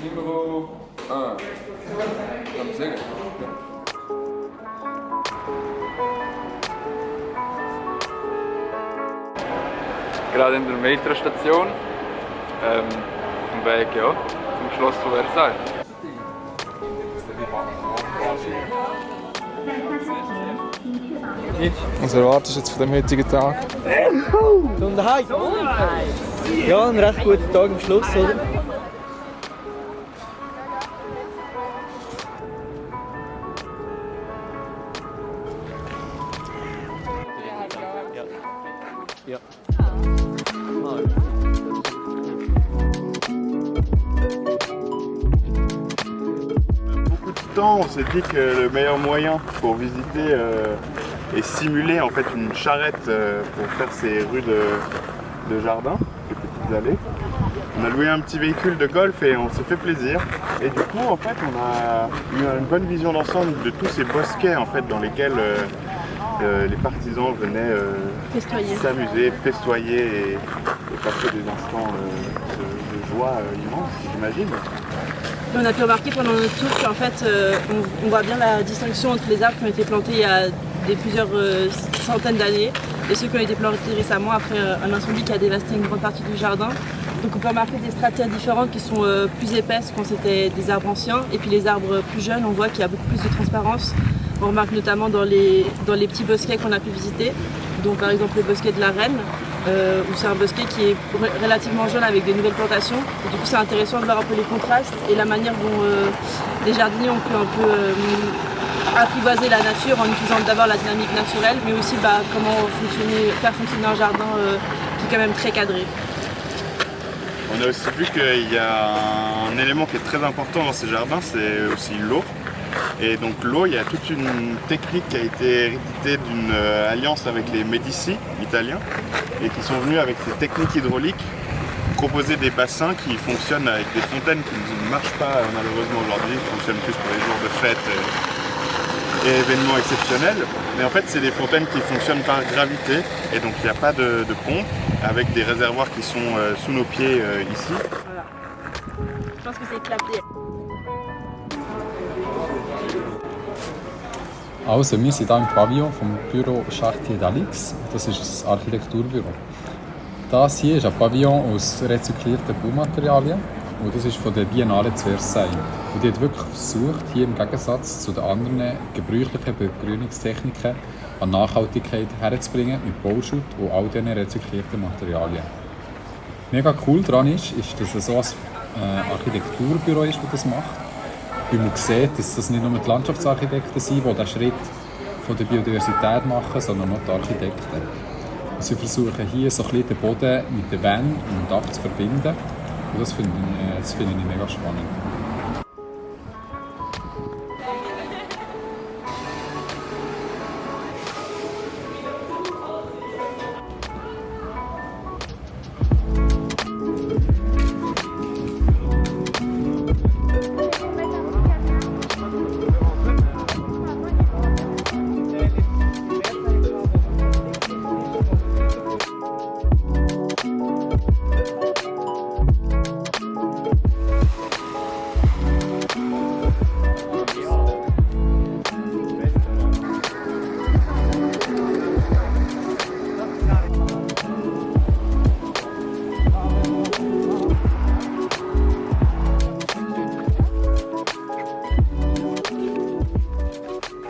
Numéro 1. Kan ik zeggen? Gerade in der Metrostation, auf dem Weg ja, zum Schloss von Versailles. Was erwartest du jetzt von dem heutigen Tag? Sonderheit! Ja, ein recht guter Tag am Schluss, oder? Ja. Beaucoup de temps, on s'est dit que le meilleur moyen pour visiter et simuler en fait une charrette pour faire ces rues de jardin, ces petites allées. On a loué un petit véhicule de golf et on s'est fait plaisir. Et du coup, en fait, on a eu une bonne vision d'ensemble de tous ces bosquets en fait dans lesquels les partisans venaient s'amuser, festoyer et passer des instants de joie immenses, j'imagine. On a pu remarquer pendant notre tour qu'en fait, on voit bien la distinction entre les arbres qui ont été plantés il y a plusieurs centaines d'années et ceux qui ont été plantés récemment après un incendie qui a dévasté une grande partie du jardin. Donc on peut remarquer des stratas différentes qui sont plus épaisses quand c'était des arbres anciens, et puis les arbres plus jeunes, on voit qu'il y a beaucoup plus de transparence. On remarque notamment dans les petits bosquets qu'on a pu visiter, donc par exemple le bosquet de la Reine, où c'est un bosquet qui est relativement jeune avec des nouvelles plantations. Et du coup c'est intéressant de voir un peu les contrastes et la manière dont les jardiniers ont pu un peu apprivoiser la nature en utilisant d'abord la dynamique naturelle, mais aussi comment faire fonctionner un jardin qui est quand même très cadré. On a aussi vu qu'il y a un élément qui est très important dans ces jardins, c'est aussi l'eau. Et donc l'eau, il y a toute une technique qui a été héritée d'une alliance avec les Médicis italiens et qui sont venus avec ces techniques hydrauliques proposer des bassins qui fonctionnent avec des fontaines qui ne marchent pas malheureusement aujourd'hui, qui fonctionnent plus pour les jours de fête et événements exceptionnels. Mais en fait, c'est des fontaines qui fonctionnent par gravité et donc il n'y a pas de pompe avec des réservoirs qui sont sous nos pieds ici. Voilà. Je pense que c'est clapé. Also, wir sind hier im Pavillon vom Büro Chartier d'Alix. Das ist ein Architekturbüro. Das hier ist ein Pavillon aus rezyklierten Baumaterialien und das ist von der Biennale zu Versailles. Und die hat wirklich versucht, hier im Gegensatz zu den anderen gebräuchlichen Begrünungstechniken an Nachhaltigkeit herzubringen mit Bauschutt und all diesen rezyklierten Materialien. Mega cool daran ist, dass es so ein Architekturbüro ist, das das macht. Weil man sieht, dass das nicht nur die Landschaftsarchitekten sind, die diesen Schritt von der Biodiversität machen, sondern auch die Architekten. Und sie versuchen hier so ein bisschen den Boden mit den Wänden und dem Dach zu verbinden. Und das finde ich mega spannend.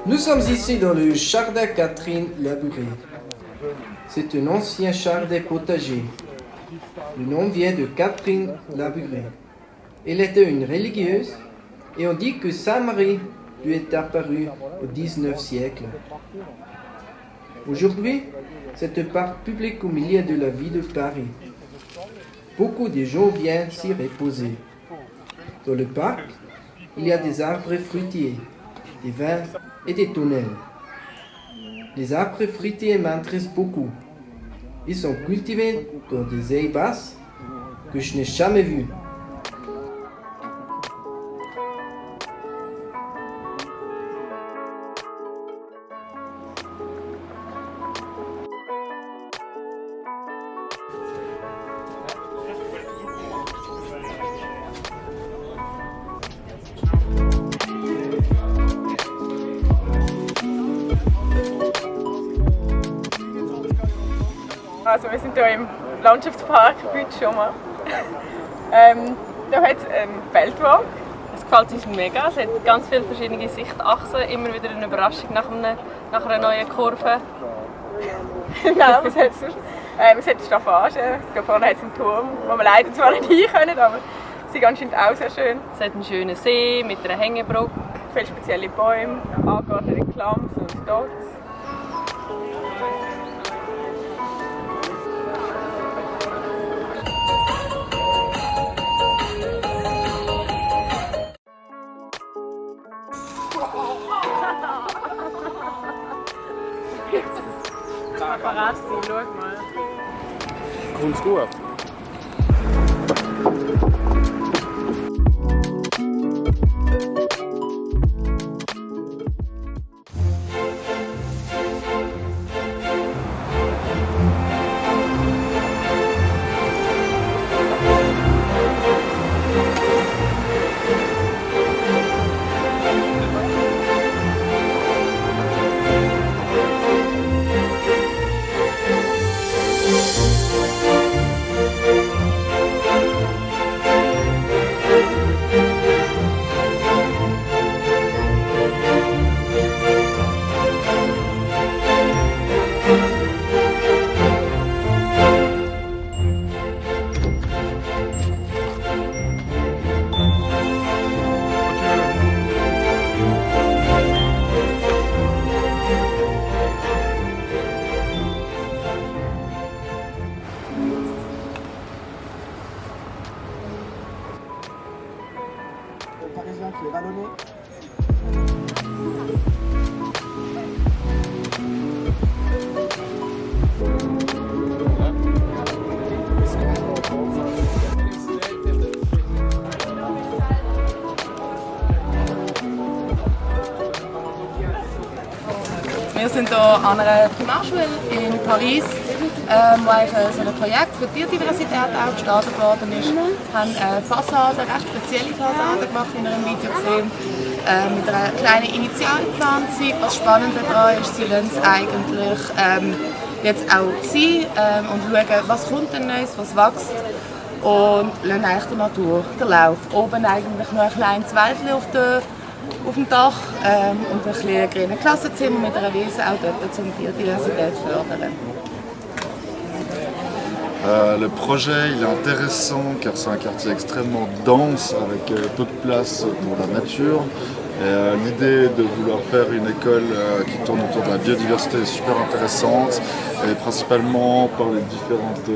Nous sommes ici dans le jardin Catherine Labouré. C'est un ancien jardin potager. Le nom vient de Catherine Labouré. Elle était une religieuse et on dit que Sainte-Marie lui est apparue au XIXe siècle. Aujourd'hui, c'est un parc public au milieu de la ville de Paris. Beaucoup de gens viennent s'y reposer. Dans le parc, il y a des arbres fruitiers, des vins et des tonnelles. Les arbres fruitiers m'intéressent beaucoup. Ils sont cultivés dans des haies basses que je n'ai jamais vues. Also wir sind hier im Landschaftspark Bütschummer. Da hat es einen Feldweg. Es gefällt uns mega. Es hat ganz viele verschiedene Sichtachsen, immer wieder eine Überraschung nach einer neuen Kurve. Nein, was hat es sonst? Es hat Staffagen, da vorne hat es einen Turm, wo wir leider zwar nicht hin können, aber sie sind anscheinend auch sehr schön. Es hat einen schönen See mit einer Hängebrücke, viele spezielle Bäume, angeordnete Klams und Dots. Paparazzi, schau mal. Kommst du? Wir sind hier an einer Primarschule in Paris, wo eigentlich so ein Projekt für Biodiversität auch gestartet worden ist. Wir haben eine Fassade, eine recht spezielle Fassade gemacht, in einem Video gesehen, mit einer kleinen Initialpflanzung. Was spannend daran ist, sie lassen es eigentlich jetzt auch sein und schauen, was kommt denn Neues, was wächst. Und lassen eigentlich der Natur den Lauf. Oben eigentlich noch ein kleines Wäldchen auf dem Dach und ein kleines grünes Klassenzimmer mit einer Wiese, auch dort zum Biodiversität fördern. Le projet il est intéressant car c'est un quartier extrêmement dense avec peu de place pour la nature. L'idée de vouloir faire une école qui tourne autour de la biodiversité est super intéressante, et principalement par les différentes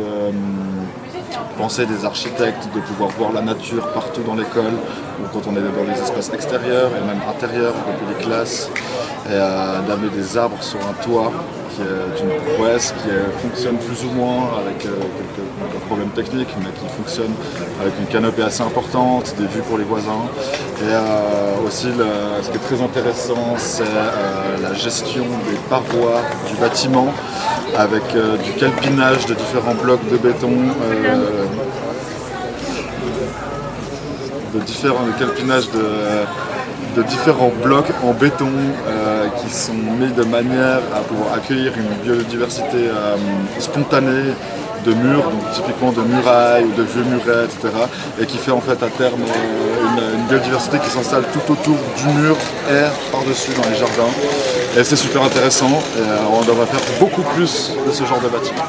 pensées des architectes de pouvoir voir la nature partout dans l'école, ou quand on est dans les espaces extérieurs et même intérieurs depuis les classes, et d'amener des arbres sur un toit qui est une prouesse qui fonctionne plus ou moins avec quelques problèmes techniques, mais qui fonctionne avec une canopée assez importante, des vues pour les voisins. Et aussi ce qui est très intéressant, c'est la gestion des parois du bâtiment avec du calpinage de différents blocs de béton, de différents blocs en béton qui sont mis de manière à pouvoir accueillir une biodiversité spontanée de murs, donc typiquement de murailles ou de vieux murets, etc. Et qui fait en fait à terme une biodiversité qui s'installe tout autour du mur et par-dessus dans les jardins. Et c'est super intéressant et on devrait faire beaucoup plus de ce genre de bâtiment.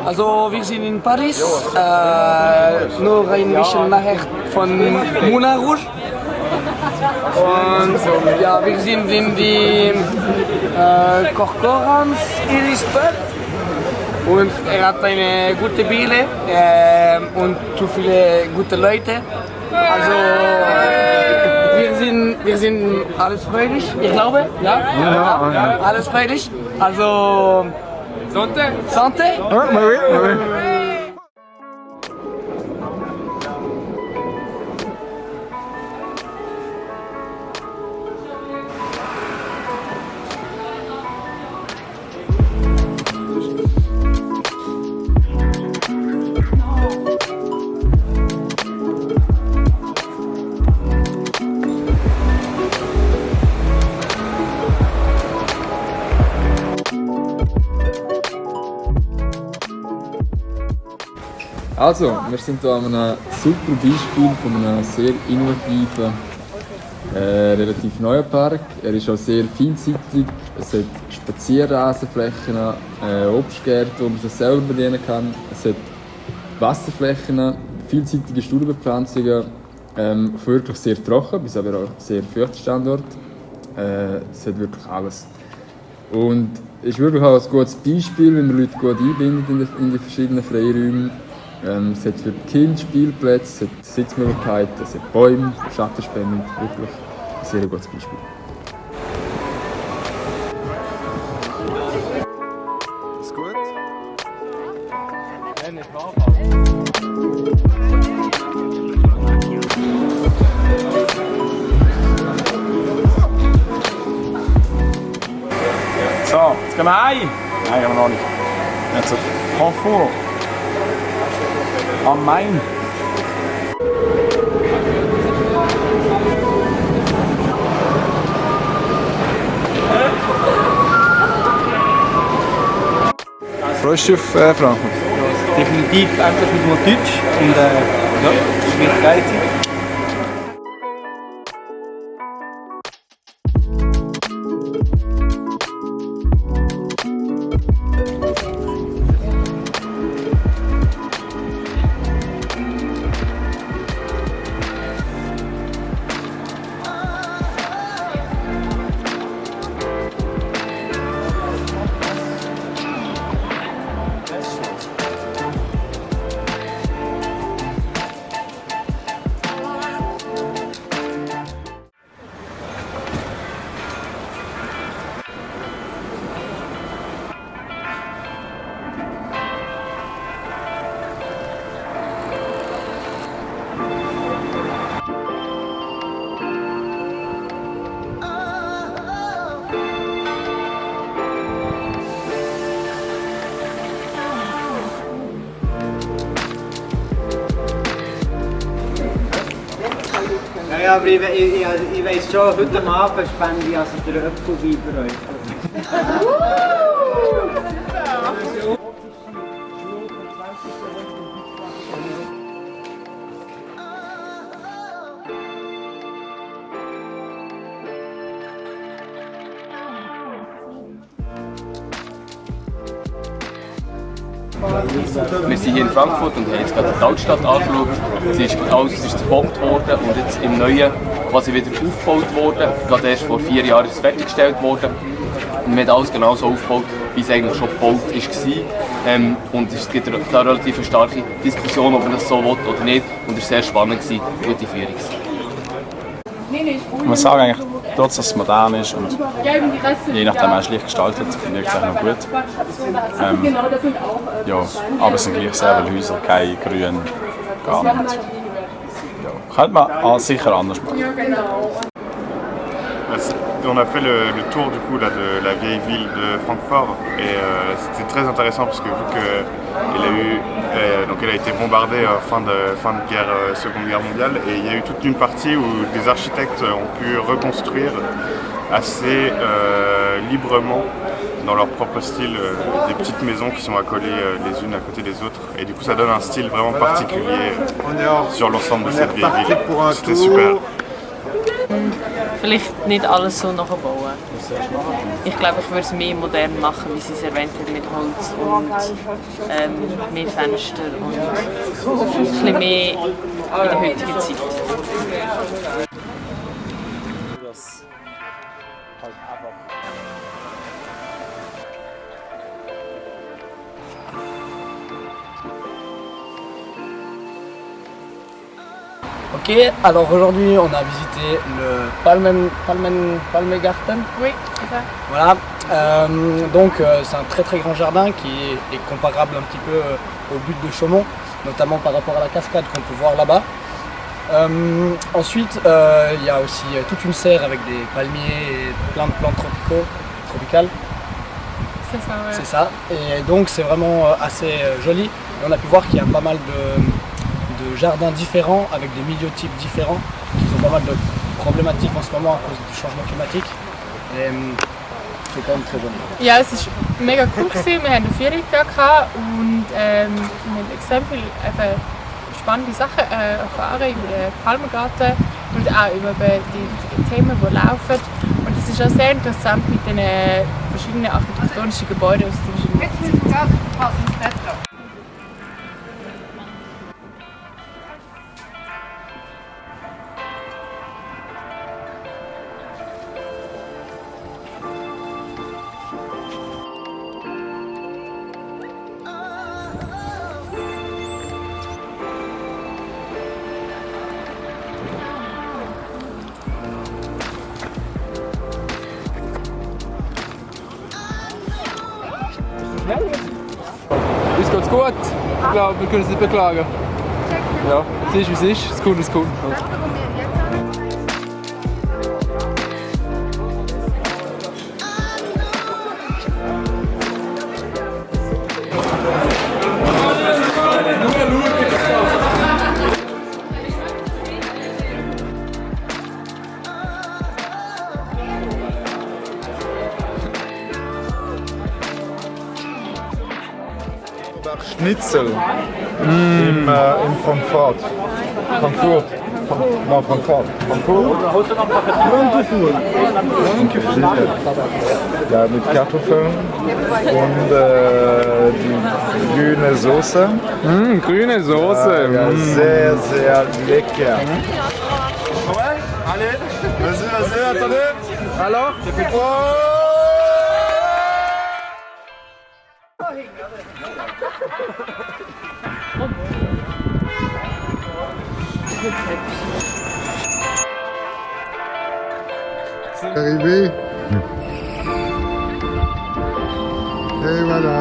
Also wir sind in Paris, nur ein bisschen nachher von Moulin Rouge. Und ja, wir sind in die Corcorans Irisberg. Und hat eine gute Biele und zu viele gute Leute. Also wir sind alles fröhlich, ich glaube, ja? Ja. Alles fröhlich. Also Santé. Santé? Oui, oui. Also, wir sind hier an einem super Beispiel von einem sehr innovativen, relativ neuen Park. Er ist auch sehr vielseitig. Es hat Spazierrasenflächen, Obstgärten, wo man sich selber bedienen kann. Es hat Wasserflächen, vielseitige Stuhlbepflanzungen, wirklich sehr trocken, bis aber auch sehr feuchter Standort. Es hat wirklich alles. Und es ist wirklich auch ein gutes Beispiel, wenn man Leute gut einbindet in die verschiedenen Freiräume. Es hat für die Kinder Spielplätze, es hat Sitzmöglichkeiten, es hat Bäume, Schattenspendung, wirklich ein sehr gutes Beispiel. Ist gut? So, jetzt gehen wir heim. Nein, gehen wir noch nicht. Jetzt auf Frankfurt. Am Main. Freust du dich auf Frankfurt? Definitiv endlich mit mal Deutsch und ja, es wird geil sein. Ja, aber ich weiss schon, heute Abend spende ich also den Apfelwein bei euch. Wir sind hier in Frankfurt und haben jetzt gerade die Altstadt angeschaut. Alles ist zerbombt worden und jetzt im Neuen quasi wieder aufgebaut worden. Gerade erst vor 4 Jahren ist es fertiggestellt worden. Und wir haben alles genauso aufgebaut, wie es eigentlich schon gebaut war. Und es gibt da relativ eine starke Diskussion, ob man das so will oder nicht. Und es war sehr spannend, gute Führung. Ich muss sagen, eigentlich, trotz dass es modern ist und je nachdem auch schlicht gestaltet, finde ich es eigentlich noch gut. Ja, aber es sind gleich sehr viele Häuser, kein Grün, gar nichts. Ja, könnte man sicher anders machen. On a fait le tour du coup là, de la vieille ville de Francfort et c'était très intéressant parce que vu qu'elle a été bombardée fin de guerre, Seconde Guerre mondiale, et il y a eu toute une partie où des architectes ont pu reconstruire assez librement dans leur propre style des petites maisons qui sont accolées les unes à côté des autres, et du coup ça donne un style vraiment particulier sur l'ensemble de cette vieille ville. C'était super. Vielleicht nicht alles so nachbauen. Ich glaube, ich würde es mehr modern machen, wie Sie es erwähnt haben, mit Holz und mehr Fenster und ein bisschen mehr in der heutigen Zeit. Ok, alors aujourd'hui on a visité le Palmengarten. Oui, c'est ça. Voilà, donc c'est un très très grand jardin qui est comparable un petit peu au but de Chaumont, notamment par rapport à la cascade qu'on peut voir là-bas. Ensuite, il y a aussi toute une serre avec des palmiers et plein de plantes tropicales. C'est ça, ouais. C'est ça, et donc c'est vraiment assez joli. Et on a pu voir qu'il y a pas mal de jardins différents avec des milieutypes différents qui ont pas mal de problématiques en ce moment à cause du changement climatique. Et c'est quand même très joli. Ja, es ist mega cool gewesen. Wir hatten eine Führung gehabt und wir haben extrem viele spannende Sachen erfahren über den Palmengarten und auch über die Themen, die laufen. Und es ist auch sehr interessant mit den verschiedenen architektonischen Gebäuden aus den verschiedenen Zeiten. Uns geht's gut. Ich glaube, wir können uns nicht beklagen. Ja, es ist wie es ist. Es kommt, es kommt. Schnitzel in Frankfurt. Frankfurt. Non, Frankfurt. Ja, mit Kartoffeln und die grüne Soße. Grüne Soße. Ja, sehr, sehr lecker. Allez, vas-y, attendez. Alors? C'est arrivé. Et voilà.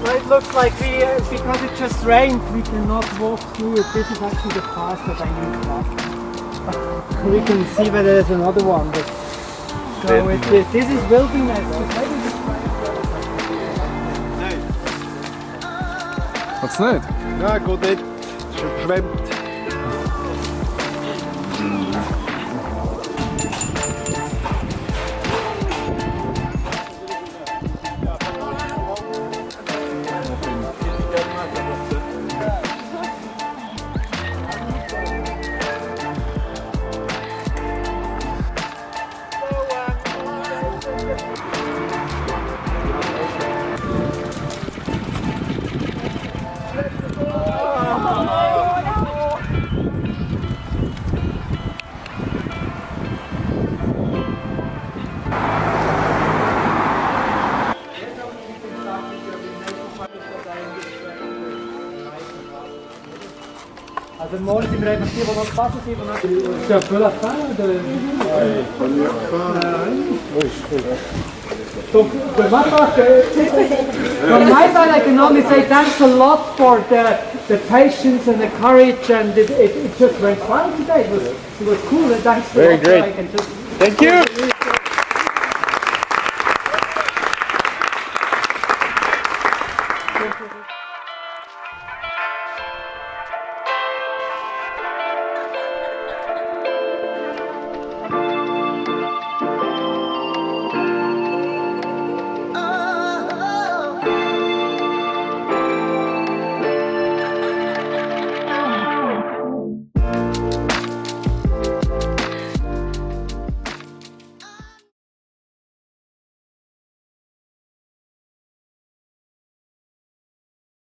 So it looks like because it just rained, we cannot walk through it. This is actually the path that I use back. We can see whether there's another one. But so this is wilderness. Hat's nicht? Ja, geht dort. Schon geschwemmt. remercier pour notre passe aussi. C'est un peu la fin de... Donc, de ma part, from my side I can only say thanks a lot for the patience and the courage, and it just went fine today. It was cool, and thanks a lot. Very great. I can just... Thank you!